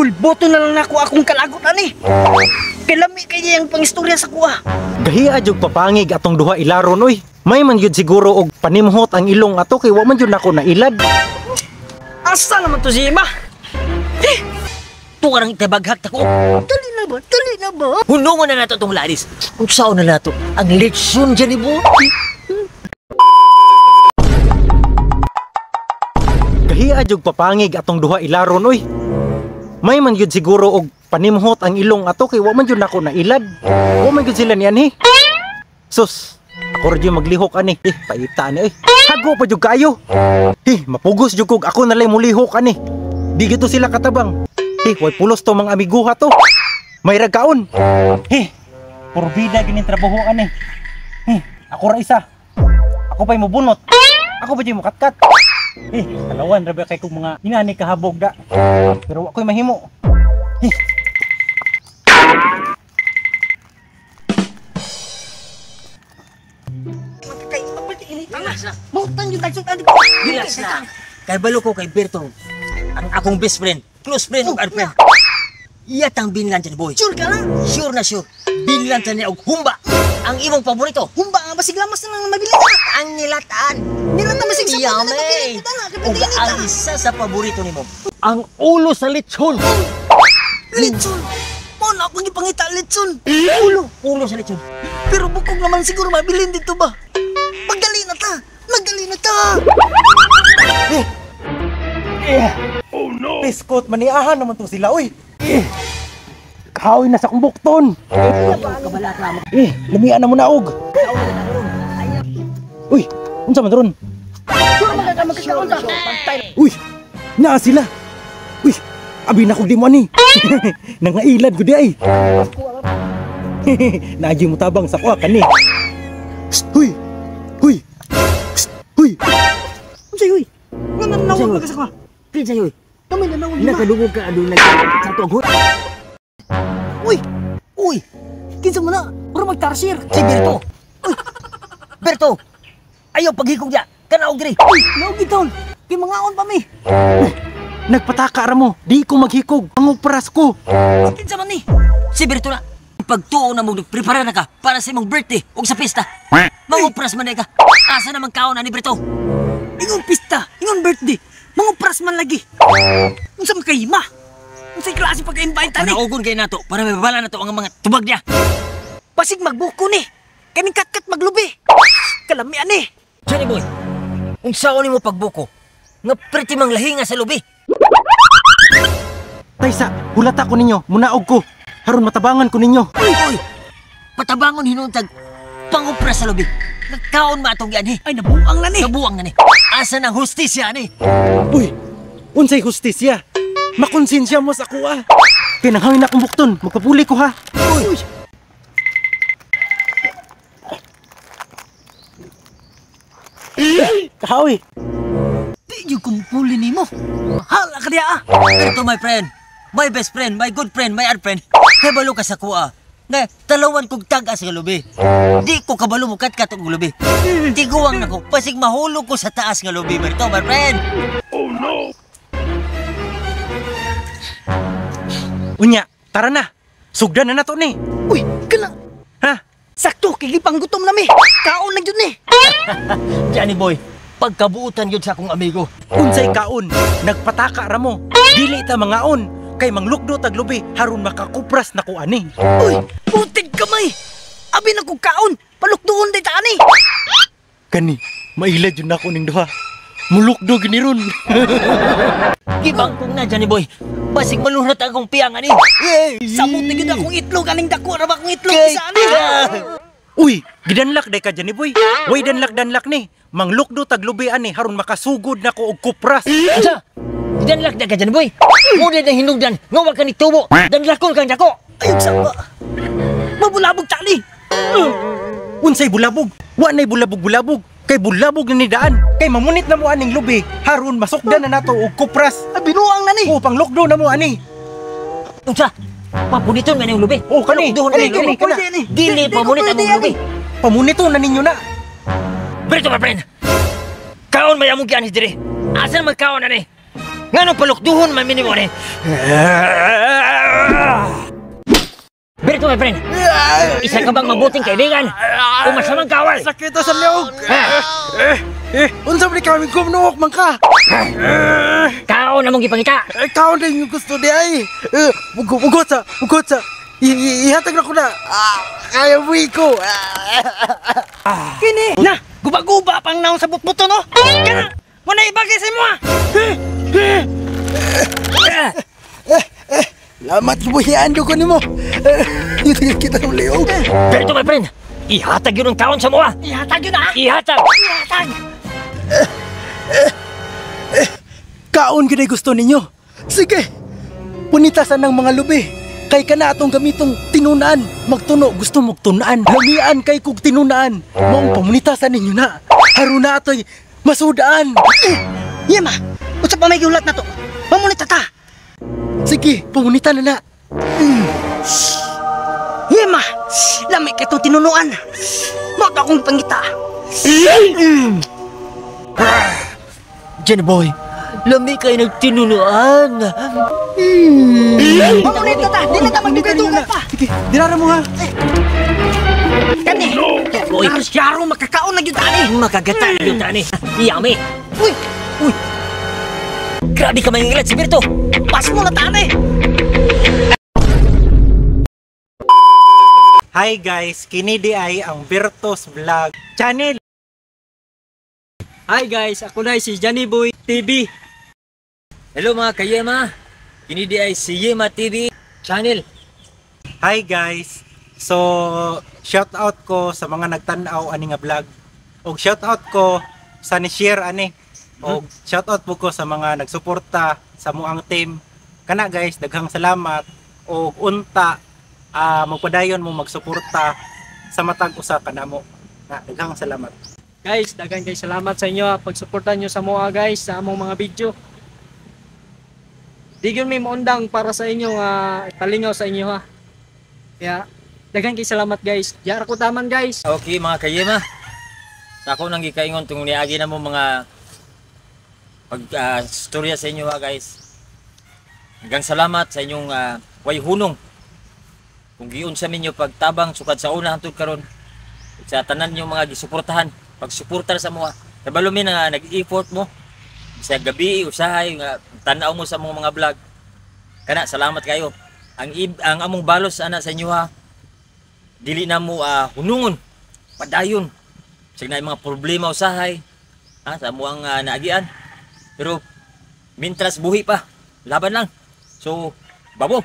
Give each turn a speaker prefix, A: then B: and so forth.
A: Bulboto na lang ako akong kalagot ani. Kilami kay yang pangistorya sa kuha.
B: Gahiya jud papangig atong duha ilaron oy. May man yun siguro og panimhot ang ilong ato kay wa man yun ako na ilad.
A: Asa naman to si Ima? Tukarang itabaghak tako. Dali na ba? Dali na ba?
C: Hunungan na nato itong ladis. Kung saan na nato ang lechon dyan ibo.
B: Gahiya jud papangig atong duha ilaron oy. May man yun siguro og panimhot ang ilong ato kay wa man yun ako na ilad. Wa man yun sila niyan he. Sus, ako rin maglihok ani. Paita ani eh. Hago pa jud kayo. Mapugos jud kog ako nalay mulihok ani. Di gito sila katabang. Way pulos to mga amiguha to. May ragaon. Puro bida ginin trabaho ani. Ako ra isa. Ako pa'y mubunot. Ako pa jud mo katkat. Kalawan rabi kay kog mga inani kahabog da. Pero ako'y mahimo.
C: Relax na. Kay balo ko kay Berto. Ang akong best friend, close friend ug friend. Iyat ang binlan dyan, boy.
A: Sure ka lang?
C: Sure na sure. Binlan dyan niya og humba. Ang imong paborito.
A: Humba nga basig lamas na lang mabili na.
C: Ang nilataan.
A: Nilata masig sa
C: Yummy. Ug ang isa sa paborito nimo. Ang ulo sa lechon.
A: Litson! Mo na akong ipangita litson!
C: Ulo sa lechon.
A: Pero bukog naman siguro mabilin dito ba? Magdali na ta! Magdali na ta!
B: Oh no. Piskot maniahan naman to sila oy. Kahoy na sa kumbukton. Lamian na mo naog. Uy, unsa man ron? Uy, naa sila. Uy, abi na ko di mo ani. Nangailad ko di ay. Naadyo mo tabang sa kuha kani. Huy. Huy. Huy.
A: Unsay huy? Nananaw ka sa kuha.
C: Kinsa yoy?
A: Kami nanawag di ba?
C: Nakadungog ka adun sa tuwag.
A: Uy! Uy! Kinsa mo na? Para magtarsir!
C: Si Berto. Berto. Ayaw paghikog niya. Kanaog diri.
A: Uy! Naog gitawon! Kay mga on pa mi!
B: Nagpataka ra mo, di ko maghikog. Ang upras ko.
A: Kinsa man ni?
C: Si Berto na. Pagtuo na mo prepara na ka para sa imong birthday ug sa pista. Mangupras man ka. Asa naman kaon ani Berto?
A: Ingon pista! Ingon birthday! Mga pras man lagi! Unsa man kay ma? Unsay klase pagka-invite ani?
C: Panaugon kay nato para mababala nato ang mga tubag niya.
A: Pasig magbuko ni! Kaning katkat maglubi! Kalami ani!
C: Johnny boy, unsaon nimo pagbuko? Nga pretty mang lahi nga sa lubi.
B: Taysa, hulata ko ninyo, munaog ko. Haron matabangan ko ninyo.
C: Uy! Patabangon hinuntag pangupras sa lubi. Nagkaon ma atong yan
A: Ay nabuang na ni!
C: Nabuang na ni. Asa ng hustisya ni?
B: Uy, unsay hustisya? Makonsensya mo sa kuha. Pinanghangin akong bukton, magpapuli ko ha.
A: Uy!
B: Kahoy.
A: Di yung kumpuli ni mo! Hala ka diya ah!
C: Berto my friend, my best friend, my good friend, my art friend. Kabalo ka sa kuha. Nga, talawan kong taga sa lubi. Di ko kabalo mo katkat og lubi. Tiguang na ko, pasig mahulog ko sa taas nga lubi, Berto, my friend.
B: Oh no. Unya, tara na. Sugdan na nato ni.
A: Uy! Kala!
B: Ha?
A: Sakto! Kigipang gutom na mi! Kaon na yun ni!
C: Johnny boy, pagkabuutan yun sa akong amigo.
B: Unsay kaon, nagpataka ra mo. Dili ta mangaon. Kay manglukdo taglubi haron makakupras na ko ani.
A: Uy! Putig kamay! Abi na kong kaon! Palukdoon day ta ani!
B: Kani, mailad yun ako ning duha. Mulukdo gini ron.
C: Gibang kong na, Johnny boy. Basig maluhat akong piyang ani.
A: Samot na yun akong itlog! Aning dako! Raba akong itlog!
C: Kay-
A: Isa ani!
B: Uy, gidanlak day ka dyan ni boy. Way danlak ni. Manglukdo taglubi ani haron makasugod na ko og kupras.
C: Asa? Danlak na ka, Johnny boy. Muna na hinugdan. Ngawag ka ni tubo. Danlakon kang dako.
A: Ayun saba! Mabulabog tali!
B: Unsay bulabog? Wa nay bulabog-bulabog. Kay bulabog na ni daan. Kay mamunit na mo aning lubi haron masukdan na nato og kupras.
A: Ay binuang na ni!
B: O panglukdo na mo ani.
C: Unsa? Papuniton man yung lubi.
B: Oh, kani.
C: Palukdohon
B: Kani,
C: man yung lubi.
B: kani,
A: kani.
C: Dili
A: Di- di
C: pamunit
A: ko
C: ang
A: pwede,
C: lubi.
B: Pamunito na ninyo na.
C: Berto, my friend. Kaon mayamong kianis dire. Asan magkaon ani? Ngano palukduhon man minimo ni? Berto, my friend. Isa ka bang mabuting kaibigan? O masamang kawal?
B: Sakit sa liog. Unsa man kami gumnuok man ka?
C: Kao na mong gipangita.
B: Ikaw din yung gusto di ay. Ugot sa. Ihatag na ko na. Kaya buhi ko.
A: Kini, na, guba-guba pang naong sa butbuto, no? Kana, muna ibagay sa mo,
B: Lamat buhian ko ni mo. Yung kita ng liog.
C: Berto, my friend. Ihatag yun ang kaon sa mua.
A: Ihatag yun, ha?
C: Ihatag.
A: Ihatag!
B: Kaon gid gusto ninyo. Sige. Punitasan ng mga lubi. Kay kana atong gamitong tinunaan. Magtuno gusto mong tunaan. Hangian kay kog tinunaan. Maong pamunitasan ninyo na. Haruna atoy masudaan.
A: Yema, usap pa may giulat na to. Mamunita ta.
B: Sige, pamunita na na.
A: Yema, lamay ka itong tinunuan. Mauto akong pangita.
C: Jenny boy, lami kayo nagtinunuan.
A: Mamunita ta, di na ta magdugay-dugay pa.
B: Sige, dirara mo ha.
A: Kani,
C: Uy.
A: Yaro makakaon na yun, tani.
C: Makagata na yung tani. Yami.
A: Uy,
C: Grabe ka mangingilat si Berto.
A: pas mo na, tani.
B: Hi guys, kini di ay ang Bertos Vlog Channel.
D: Hi guys, ako na si Johnny Boy TV.
C: Hello mga kayema. Kini di ay si Yema TV channel.
B: Hi guys. So, shout out ko sa mga nagtan-aw ani nga vlog. Og shout out ko sa ni-share ani. Og shout out po ko sa mga nagsuporta sa muang team. Kana guys, daghang salamat. Og unta magpadayon mo magsuporta sa matag usa kanamo. Na daghang salamat.
D: Guys, dagan guys, salamat sa inyo pagsuportan nyo sa mga guys sa among mga video. Di gyud may maundang para sa inyo nga talingaw sa inyo ha. Kaya dagan kay salamat guys. Diyara ko taman guys.
C: Okay mga kayema. Sa ako nang gikaingon tungod niagi na mo mga storya sa inyo ha guys. Hanggang salamat sa inyong way hunong. Kung giun sa minyo pagtabang sukad sa una hangtod karon. Sa tanan yung mga gisuportahan, pagsuportar sa mga kabalo mi nga nag-effort mo sa gabi usahay nga tan-aw mo sa mga vlog. Kana salamat kayo. Ang among balos ana sa inyo ha. Dili na mo hunungon, padayon. Sig na mga problema usahay sa amuang naagian. Pero mintras buhi pa, laban lang. So, babo.